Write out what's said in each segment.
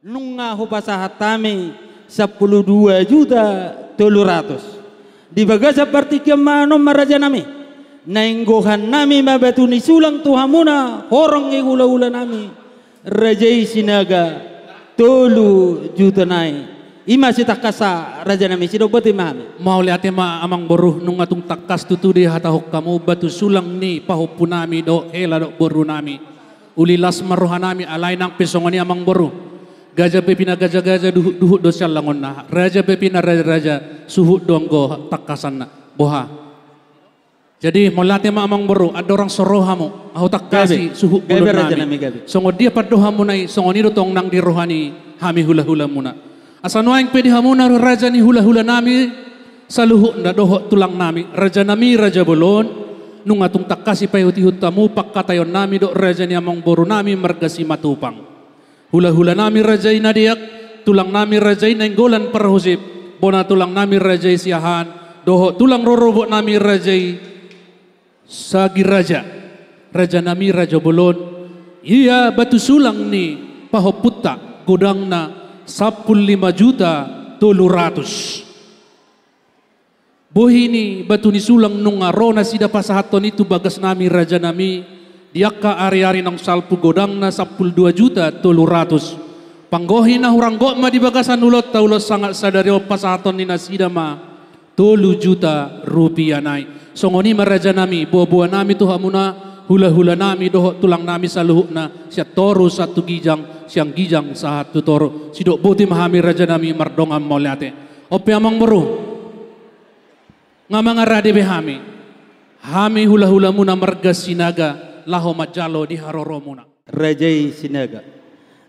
nunga hupasahat tami 12.300.000 di baga seperti kemano maraja nami nainggohan nami mabatuni sulang tuhamuna horong ngula-ula nami rajai sinaga 3 juta nai ima si takasa raja nami sido bati mahami mau lihat ma amang boruh nung atung takas tutu di hatahok kamu batu sulang ni pahopu nami do hela do boru nami ulilas maruhanami alay nang pisongoni amang boruh gajah pepina gajah duhut dosa langon na raja pepina raja suhut donggo takasan na boha jadi molate ma amang boru ada orang sorohamu aku tak kasih suhut bulun nami songo dia padohamu nai songo nido tong nang di rohani hami hula-hula muna asano aing pedi hamuna raja ni hula-hula nami saluhut nda dohok tulang nami raja bolon nung atung tak kasih payuti hutamu pakkatayon nami do raja ni amang boru nami margasi matupang hula-hula nami rajai nadiak, tulang nami rajai nenggolan perhusip, bona tulang nami rajai siahan, doho tulang rorobok nami rajai sagi raja, raja nami raja bolon, iya batu sulang ni pahoputta godangna 15.300.000. Bohini batu ni sulang nung arona sida pasahaton itu bagas nami raja nami diaka ari-ari nang salpu godang na 12.300.000 panggohi na hurang gokma di bagasan ulot taulos sangat sadari pasahaton ni nasida ma 3 juta rupiah nai songoni maraja nami buah-buah nami tuhamuna hula-hula nami dohok tulang nami saluhuk na siya toro satu gijang siang gijang satu toro sidok boti mahami raja nami mardongam moliate ope amang beru ngamang arade behami hami hula-hula muna marga sinaga laho majalo di haroro muna rajai sinaga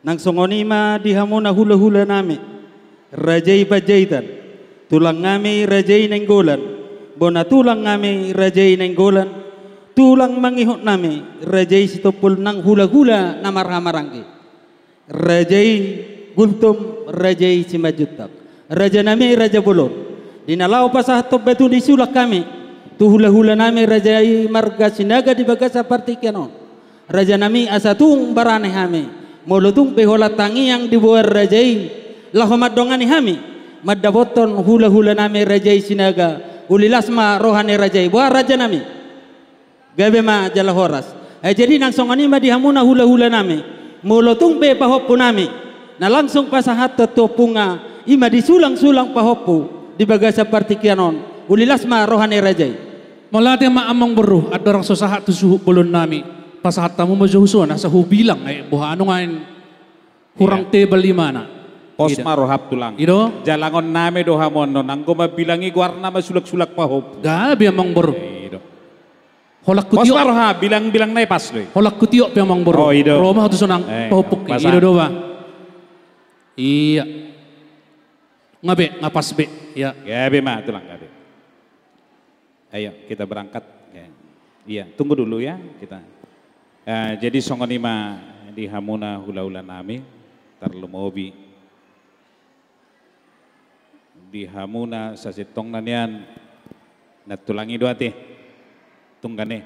nang songoni ma di hamuna hula-hula nami rajai bajaitan tulang ngami rajai nenggolan bona tulang ngami rajai nenggolan tulang mangihok nami rajai sitopul nang hula-hula namar-hamarangki rajai gultum rajai simajutak raja nami raja bolon dinalau pasah top betu disulak kami tu hula-hula nami rajai marga sinaga di baga seperti kenon raja nami asatung barane hami molutung behola tangi yang dibuat rajai lahomat dongani hami madaboton hula-hula nami rajai sinaga ulilasma rohani rajai buah raja nami gabe ma jala horas jadi nang songani ma dihamuna hula-hula nami molutung be pahopu nami na langsung pasahat tetupunga ima disulang-sulang pahopu di baga seperti kenon ulilas ma rohani rajai molate ma amang beruh ada orang sosahat tu suhu bolon nami pasahat tamu majuhusun asa hu bilang buha anu ngain kurang tebal di mana pos marohap tulang ido jalangon nami dohamon nang goma bilangi warna ma sulak-sulak pahop gabi amang beruh holak pos kutiok marohap bilang nai pas loh holak kutiok pi amang beruh roma tu sonang pahopuk ido doa iya ngabe ngapas be ya gabe ma tulang gabe. Ayo kita berangkat. Iya, tunggu dulu ya kita. Jadi songonima di hamuna hula-hula nami tarlumobi di hamuna sasitong nanian natulangi doate tunggane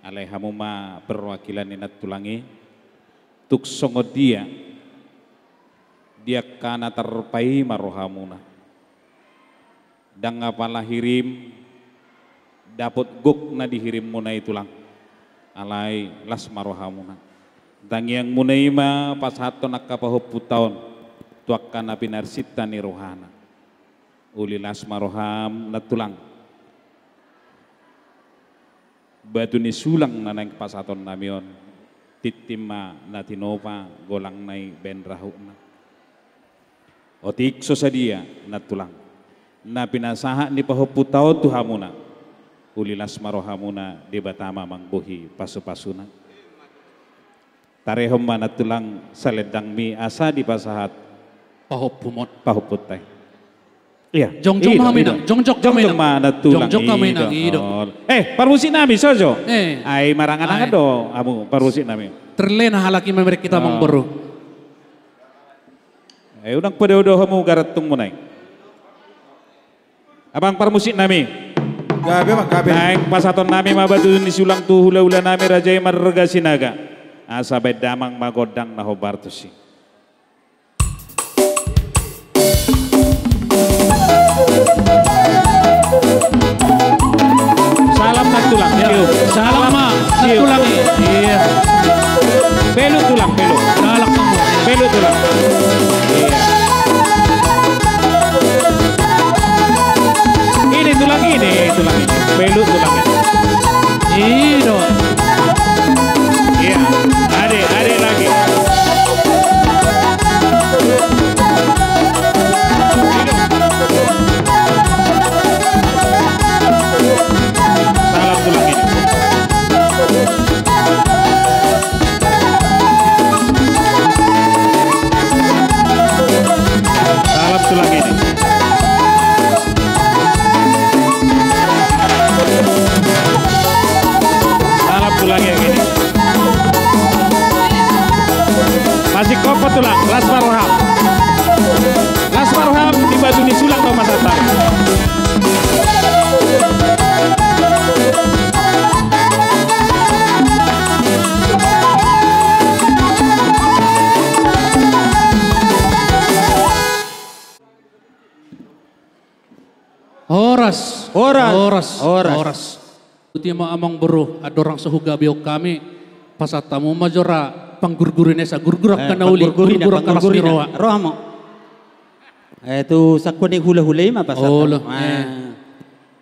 alai hamuma perwakilan ni natulangi tuk songod dia kana terpai marohamuna dang apalah hirim dapat gok na dihirim munai tulang alai las marohamuna dang yang munai ma pas haton nakapahop tahun tuakkan na pinarsita ni rohana uli las maroham na tulang batu ni sulang na nang pas haton namion titima na tinopa golang nai ben rahuna otik sosadia na tulang na pinasaha ni pahop tahun tuhamuna ulilas marohamuna di batama mangbuhi pasu-pasuna tarehom mana tulang saledang mi asa di pasahat pahopumot pahoputai iya jongjong kami jongjok mana tulang ido parusi nami sojo ai marangan do amu parusi nami terlena halaki memerek kita mangberu udang pada hamu garatung munai abang parmusik nami gabe mah gabe naik pasaton nami mabatu ni sulang tu hula-hula nami rajai marga sinaga asa damang magodang nahobartusi Pelu tulang, pelu. Dalak kamu. Pelu tulang. Iya. Ini tulang ini. Pelu tulang ini. Ido. Iya. Ade lagi. Salam tulang ini. Salam tulang ini. Salam tulang yang ini. Masih kopot tulang, Las Maroham. Las Maroham di Batu Nisulang atau Mas Atar. Horas. Uti ma amang buru adorang sehuga biok kami pasatamu majora panggurgurin esa gurgurak kanauli gurgurak kalas miroa. Rohamo. Itu sakuni hula-hula ma pasat.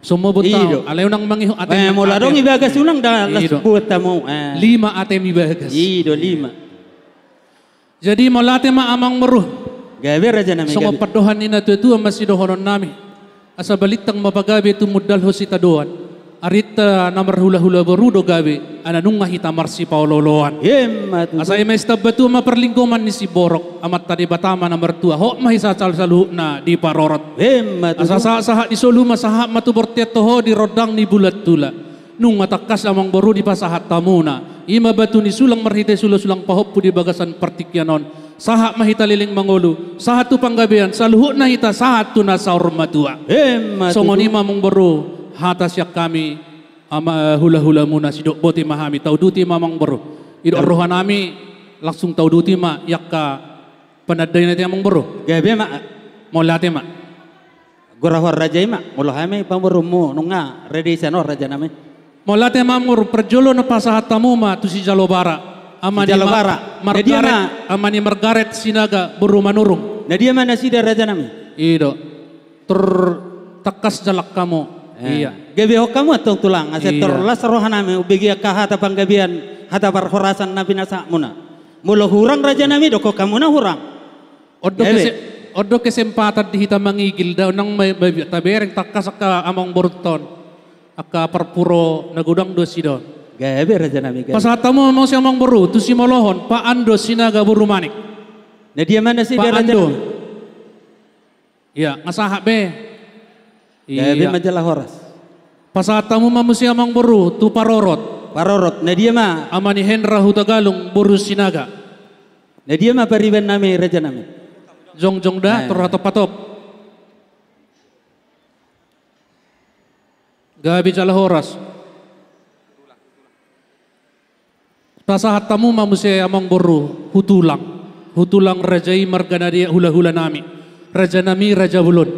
Semua butang, alayo nang mangiho atem. Mula dong ibagas ulang dah las buat tamu. 5 atem ibagas. Ido 5. Jadi malate ma amang meruh. Gawe raja nami. Semua padohan ina tu masih dohonon nami. Asa balitang mapagabe tu mudal hosita doan. Arita namar hula-hula berudo gabe ananung ngahita marsi pauloloan. Asa emesta batu ma perlingkuman ni si borok amat tadi batama namar tua ho mahisa salu na di parorot. Asa saha di solu masaha matu bortiat toho di rodang ni bulat tula. Nung matakas amang boru di pasahat tamuna. Ima batu ni sulang marhite sulang pahoppu di bagasan partikyanon. Sahat mahita liling mangolu, sahat tu panggabean, saluhut na hita sahat tu na saur matua. Songonima mong boro, hatas yak kami, ama hula-hula muna sidok boti mahami, tau duti mamang boro. Idok rohan nami, langsung tau duti ma, yak ka panaday natin amang boro. Gabe ma, molate ma. Gurahor raja ma, mula kami pamboro mo, nunga, ready sanor raja nami. Molate mamur, perjolo na pasahat tamu ma, tu si Jalobara. Amani Margaret sinaga buru manurung. Nah dia mana sih raja nami? Ido tertakas jalak kamu. Iya. Gabi hok kamu atau tulang. Aset terlas rohan nami ubegi kahata panggabian hata barhorasan nabi nasa muna. Mula hurang raja nami doko kamu na hurang. Odo kesempatan dihita mangigil daw nang may tabereng takas ka amang borton. Aka perpuro nagudang dosi do. Gabe raja nami. Pasatamu mau siya mang buru, tu si molohon, pa ando sinaga buru manik. Nah dia mana sih dia raja nami? Iya, ngasaha be. Gabe majalah horas. Pasatamu mau siya mang buru, tu parorot. Parorot, nah dia mah. Amani Hendra Hutagalung buru sinaga. Nah dia mah pariban nami raja nami. Jong dah, terhatop patop. Gabe jalah horas. Pasahat tamu mamusia amang boru hutulang rajai marganadia hula-hula nami raja nami raja bulun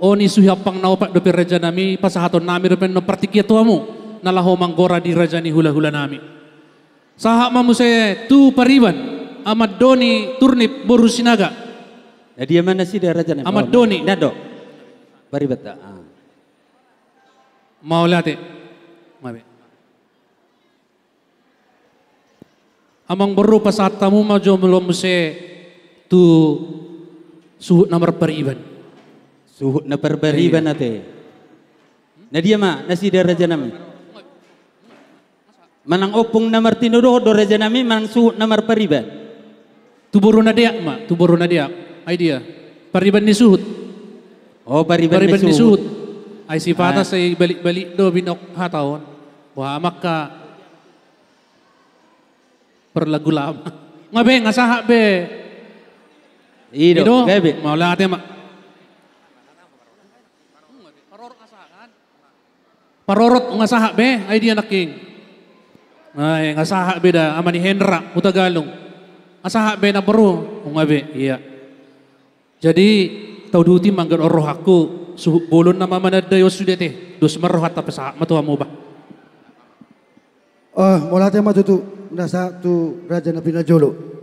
oni suhapang naupak dopi raja nami pasahaton nami dopen no partikia tuamu nalaho manggora di raja ni hula-hula nami sahak mamusia tu pariban Ahmad Doni turnip boru sinaga. Nah dia mana sih dia raja nami? Ahmad Doni nado paribat tak mau late mabe amang baru pasat tamu maju belum se tu suhut nomor periban. Suhut na perberiban nate. Na dia ma nasi dia raja nami. Manang opung namar tinudo do raja nami manang suhut namar periban. Tu boru na dia ma, tu boru na dia. Ai dia. Periban ni suhut. Oh periban ni suhut. Ai sifata say balik-balik do binok hataon. Wah maka perlagu lama. Ngabe ngasaha be. Ido gabe. Mau late mak. Parorot ngasaha be, ay dia naking. Ay ngasaha be da amani Hendra Hutagalung. Ngasaha be na baro. Ngabe iya. Jadi tau duti manggan roh aku bolon na mamanadayo sudete. Dos marohat tapos matuwa mo ba? Mulate matutu nasa tu raja na pinajolo.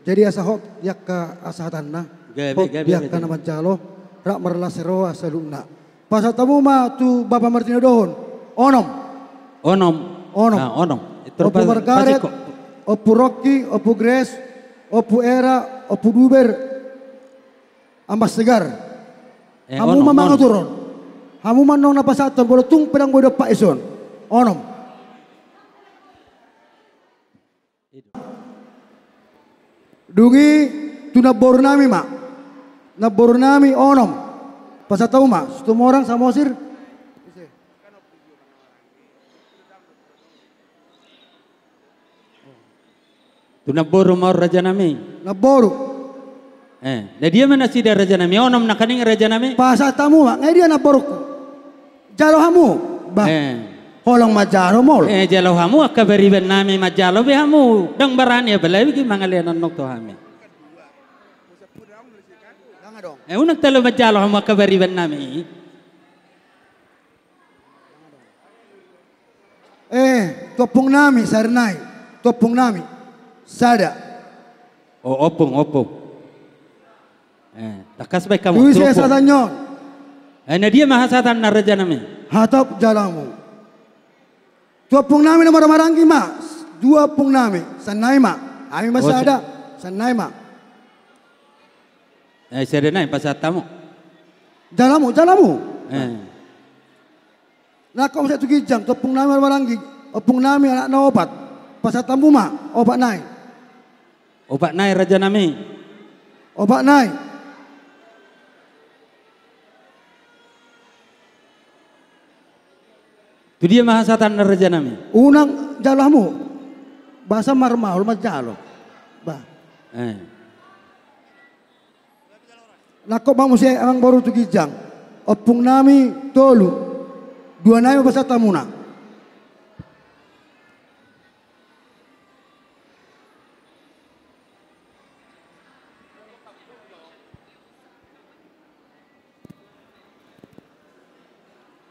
Jadi asa hok yakka asahatan na. Yakka na mancalo rak marlasero asa luna. Pasal tamu ma tu Bapak Martino dohon. Onom. Nah, onom. Opu Margaret, Opu Rocky, Opu Grace, Opu Era, Opu Duber, Ambas Segar. Hamu mamang turun. Hamu manong napasatan bolo tung pedang bodo Pak Ison. Onom. Dungi tu nabor nami mak. Nabor nami onom. Pasal tahu mak, semua orang samosir. Tu naboru mau raja nami. Naboru. Nah dia mana sih raja nami? Onom nakaning raja nami. Pasal tamu mak, ngai dia naboru. Jalo hamu. Bah. Holong majalo mol. Jalo hamu akabariban nami majalo be hamu. Dang barani ya balai bagi mangalian nok to hami. Unak talo majalo hamu akabariban nami. Topong nami sarnai. Topong nami. Sada. Opung. Takas baik kamu. Tuh saya satanyon. Nah dia mahasatan na raja nami. Hatap jalamu. Topong nami na maranggi ma. Dua pung nami. Sanay ma. Ami masada. Sanay ma. Sada na pasat tamu. Jalamu. Nakau saya tukijang. Topong nami maranggi. Opung nami anak na opat. Pasat tamu ma. Opat nai. Opak nai raja nami. Opak nai. Tu dia mahasatan na raja nami. Unang jalamu. Bahasa marmahul majalo. Bah. Nakok bang musya ang baru tu kijang. Opung nami tolu. Dua nai bahasa tamuna.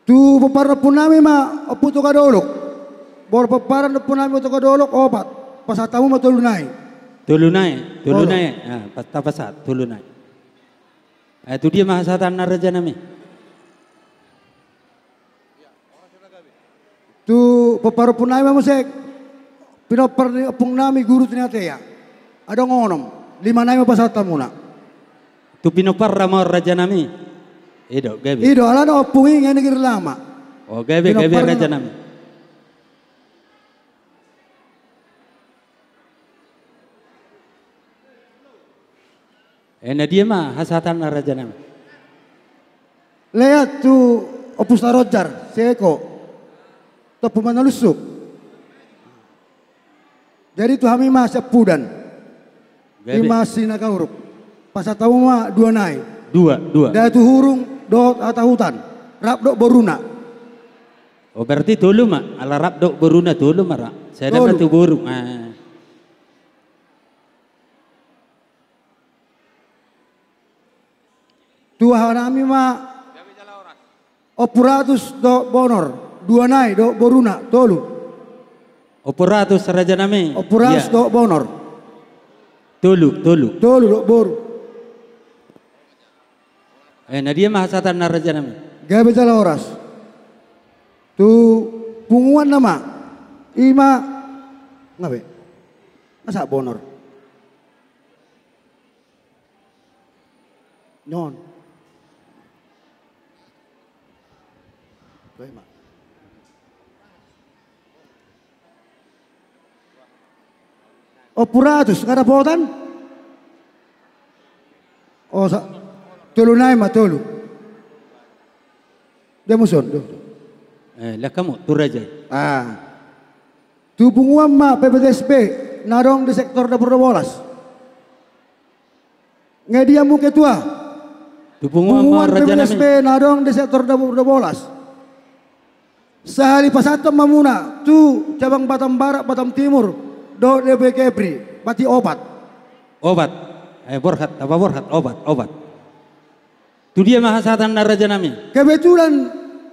Tu paparan pun nami ma opu to kadolok. Bor paparan pun nami to kadolok opat. Pasatamu ma tulunai. Tulunai. Pasat tulunai. Itu dia mahasatan na raja nami. Tu paparan pun nami ma musek. Pinopar ni opung nami guru ternyata ya. Ada ngonom. 5 nami pasatamu na. Tu pinopar ramor raja nami. Ido ala na opungi nga negeri lama. Oh gabi raja nami. Na dia mah hasatan na raja nami. Lihat tu opus tarojar seko. Tu pemanalusuk. Jadi tu kami mah sepudan. Lima sinakauruk. Pasatamu mah 2 nai. Dua. Dah tu hurung. Dot atau hutan, rap dok boruna. Oh berarti tulu mak, ala rap dok boruna tulu mara. Saya dah tu burung. Tua nami mak, opuratus dok bonor, 2 nai dok boruna tolu. Opuratus raja nami. Opuratus dok bonor. Tulu. Tolu dok boru. Na dia mahasatan na raja nami. Gabi jala oras. Tu punguan nama. Ima ngabe? Masa bonor. Non. Baik mak. Opuratus ngada potan? Oh tulu nai ma tulu. Dia muson. Lah kamu tu raja. Tu bunguan ma PPTSP narong di sektor dapur 12. Ngai dia mu ketua. Tu bunguan raja PPTSP narong di sektor dapur 12. Sehari pasatom mamuna tu cabang Batam Barat Batam Timur do DP Kepri pati obat. Borhat obat. Tu dia mahasatan na raja nami. Kebetulan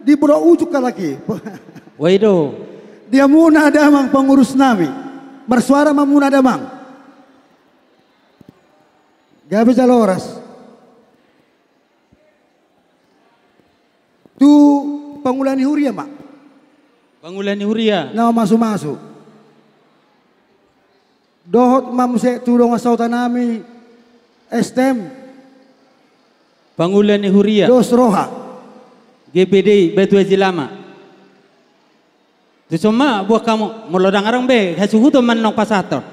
di Pulau Ujuk lagi. Waido. Dia muna ada mang pengurus nami. bersuara mamuna damang. Gabi jaloras. Tu pangulani huria mak. Pangulani huria. Nama masuk-masuk. Dohot mamse tulong asaw tanami estem. Pangulani huria. Dos roha. GPD Batu Haji Lama. Tu cuma buat kamu melodang arang be hasuhuto man nong pasator.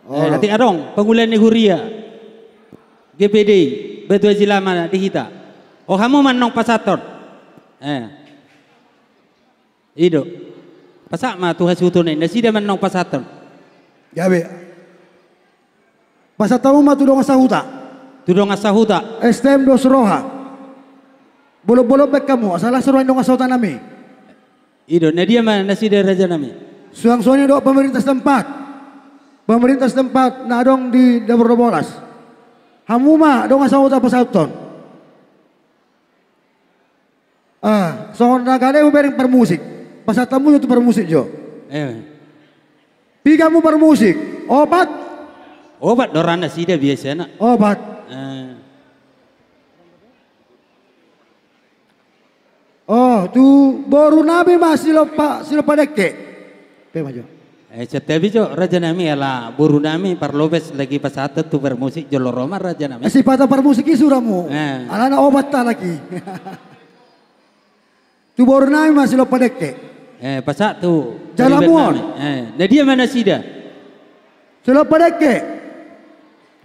Hati arong pangulani huria. GPD Batu Haji Lama dihita. Oh kamu man nong pasator. Ido. Pasak ma tu hasuhuto nih. Nasida man nong pasator. Gabe. Pasatamu ma tulong asahuta. Tudong asahuta. Estem dos roha. Bolo-bolo baik kamu, asalah seruan dong asal tanami. Ido, nah dia mana nasida raja nami. Suang-suangnya dok pemerintah setempat. Pemerintah setempat na dong di dapur bolas. Hamuma dong asal uta pasauton. Soal nagane mo bering permusik. Pasatamu itu permusik jo. Pigamu permusik. Obat. Obat doran nasida biasa nak. Obat. Oh, tu baru nabi masih lupa deke. Pe maju. Tapi jo raja nami ala buru nami parlobes lagi pasata tu bermusik joloroma raja nami. Si pata permusik isuramu. Alana obat ta lagi. Tu baru nami masih lupa deke. Pasat tu. Jalamuan. Nah dia mana sida? Lupa deke.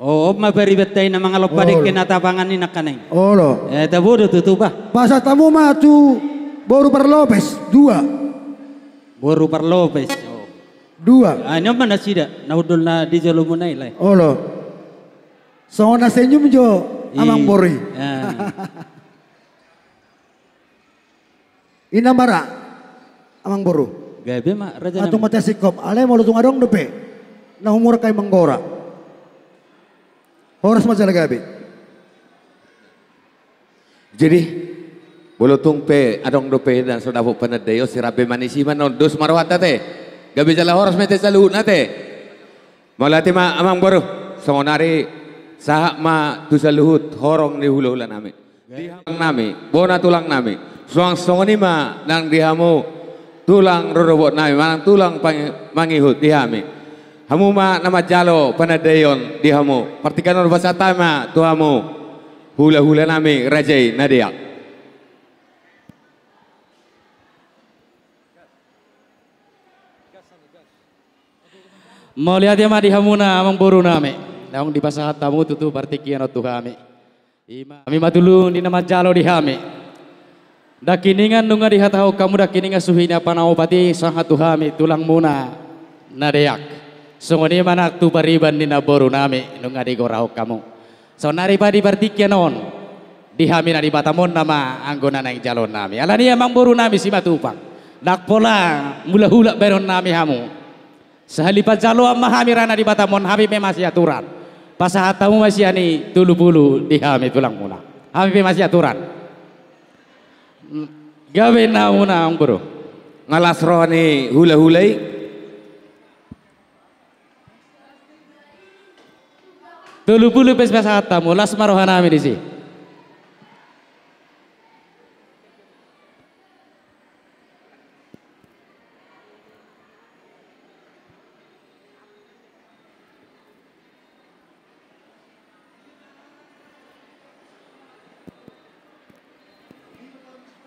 Oh, mabari betay na mga lopadik kinatapangan ni nakaneng. Oh lo. Tabodo tutuba. Pasatamu mah tu baru perlopes dua. Baru perlopes. Dua. Ano man na sida? Nahudol na di jalo mo na ilay. Oh lo. So na senyum jo amang bori. Inamara amang boru. Gabi ma raja. Atong matesikom. Alay mo lutung adong depe. Nahumura kay manggora. Horas masalah gabi. Jadi bulutung pe adong dope dan sodapo panadeyo si rabe manisiman non dos marwata te. Gabi jala horas mete saluhut nate. Malati ma amang baru songonari sahak ma tu saluhut horong di hula-hula nami. Dihamang nami, bona tulang nami. Suang songoni ma nang dihamu tulang rorobot nami, manang tulang mangihut dihami. Hamu ma nama jalo panadayon di hamu. Partikanon bahasa tama tu hamu. Hula-hula nami rajai nadia. Mau lihat ya ma di hamuna amang boru nami. Naung di pasahat tamu tutu partikian tu kami. Kami matulung di nama jalo di hami. Dakiningan nunga di hatau kamu dakiningan suhinya panau pati sahatu hami tulang muna nadiak. Sungguh mana tu pariban di naboru nami nunga di gorau kamu. So nari padi partikianon di hamina di batamon nama anggona naik jalon nami. Alani emang boru nami si matupang. Dak pola mula hula beron nami hamu. Sehalipat jalo amma hamirana di batamon hami pe masih aturan. Pasahat tamu masih ani tulu bulu di hami tulang muna. Hami pe masih aturan. Gawe nauna angkuru. Ngalas rohani hula-hulai. Tulu bulu pes pasahat tamu las marohana nami di si.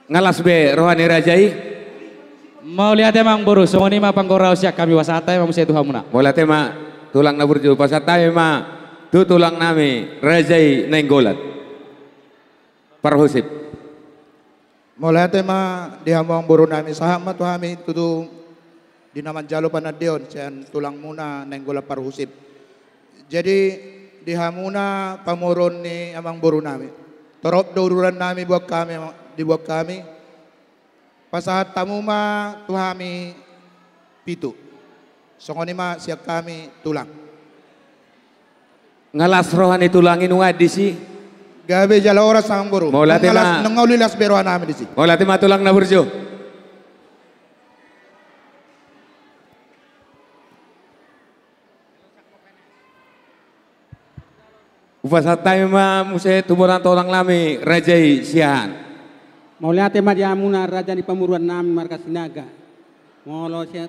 Ngalas be rohani rajai. Mau lihat emang boru songoni ma panggorau siak kami wasata emang musia tuhamuna. Bola tema tulang nabur jauh pasatay ma tu tulang nami rajai nenggolat. Parhusip. Mulai tema dihamang buru nami sahama tu hami tutu di naman jalo panadion sian tulang muna nenggolat parhusip. Jadi dihamuna pamurun ni amang buru nami. Torop daururan nami buat kami dibuat kami. Pasahat tamu ma tu hami pitu. Songoni ma siap kami tulang. Ngalas rohani tulangin di si. Gabe jala ora sang buru. Mola tema nangaulilas berohan nami di si. Mola tema tulang na burjo. Upasatay ma muse tuburan tolang lami rajai siahan. Mau lihat tema dia muna raja di pamuruan nami markas sinaga. Mau lo siat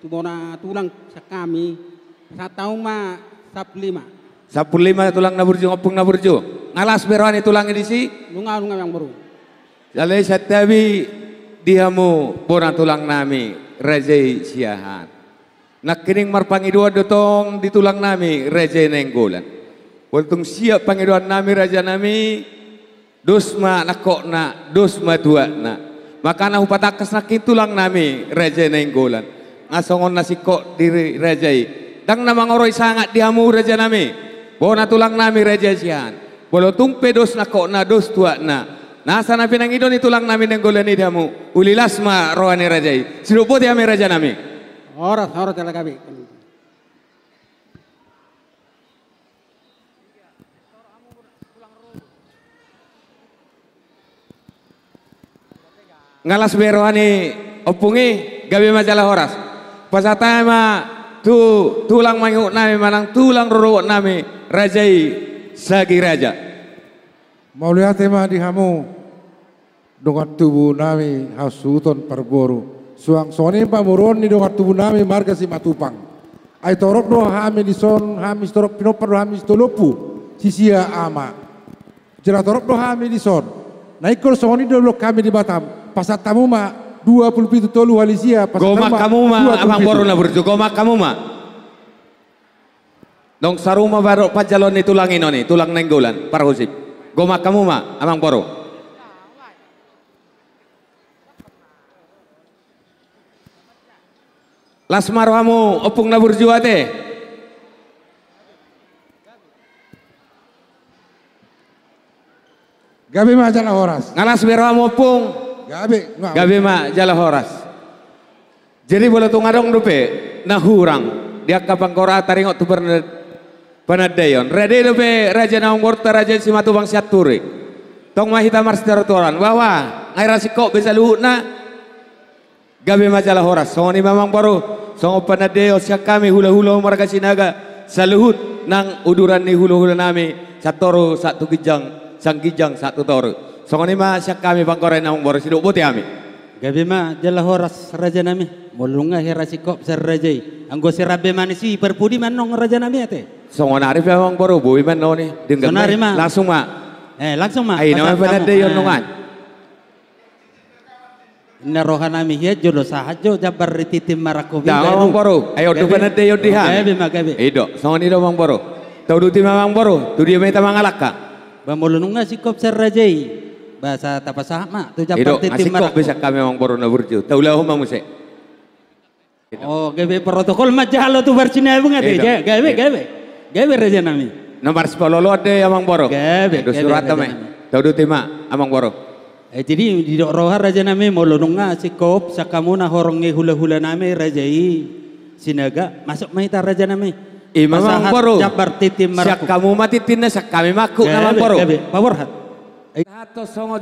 tubona tulang sakami. Satau ma 15. 15 tulang naburju ngopung naburju. Ngalas berani tulang ini si. Lunga yang baru. Jalai satabi dihamu boran tulang nami rajai siahan. Nak kining marpangidua dotong di tulang nami rajai nenggolan. Waltung siap pangiduan nami raja nami dosma nakokna dosma tuakna makana upatakas nakin tulang nami raja nenggolan ngasongon nasikok diri rajai dang namang oroi sangat dihamu raja nami bona tulang nami raja sian bolo tumpe dos nakokna dos tuakna nasa napi nang idon tulang nami nenggolan ni dihamu ulilasma rohani rajai sirupo diami raja nami Horas talaga kami. Ngalas berohani opungi gabi majalah horas pasatay ma tulang manguk nami manang tulang rorowok nami rajai sagi raja mau lihat tema dihamu dongat tubuh nami hasuton perboru suang soni pamuron ni dongat tubuh nami marga si matupang ay torok do hami dison hami torok pinopar do hami tolopu sisia ama jera torok do hami dison naikol soni do kami di Batam pasat tamu ma 27 tolu halisia gomak kamu ma abang boru na burjo gomak kamu ma dong saruma baru pajalon ni tulang ino ni tulang nenggolan para husip gomak kamu ma abang boru las marwamu opung na burjo ate gabi majalah horas ngalas berwamu opung gabi ma jala horas. Jadi boleh tu ngadong dupe na hurang dia kapang kora taringok tu panadayon. Rede dupe raja naung gorta raja si matu bang siaturi. Tong mahita mars darotoran bahwa ngai rasikok bisa luhut na gabi ma jala horas. Soni mamang baru songo panadayo siak kami hula-hula marga sinaga saluhut nang uduran ni hula-hula nami satoru satu gijang sang gijang satu toru. Songoni ma siak kami bangkorai naung boros hidup buti kami. Gabi ma jala horas raja nami. Molunga herasikop ser rajai. Anggo si rabbe manisi perpudi manong raja nami ate. Songon arif ya bang boro bui man noni. Sonari ma. Langsung ma. Langsung ma. Ay nama pada dayon nongan. Inna roha nami hiya jodoh sahajo jabar rititim marakobi. Dah bang boro. Ayo tu pada dayon diha. Gabi ma gabi. Ido songon ido bang boro. Tau duti bang boro. Tu dia meta mangalaka. Bamolunga sikop ser rajai. Bahasa tapasah mak tu jabar titim marak. Masih bisa kami bang boro na burju. Tau lahu mamuse. Oh, gawe protokol majalo tu barcina bunga deh. Gawe raja nami. Nomor 10 lo ada amang boro. Gawe. Surat kami. Tau duti ma amang boro. Jadi di roha raja nami molonunga sikop sakamuna horonge hula-hula nami rajai sinaga masuk mahita raja nami. Imam boro. Jabar titim Siak kamu mati tinna sak kami makuk amang boro. Gawe. Power hat. Atau songo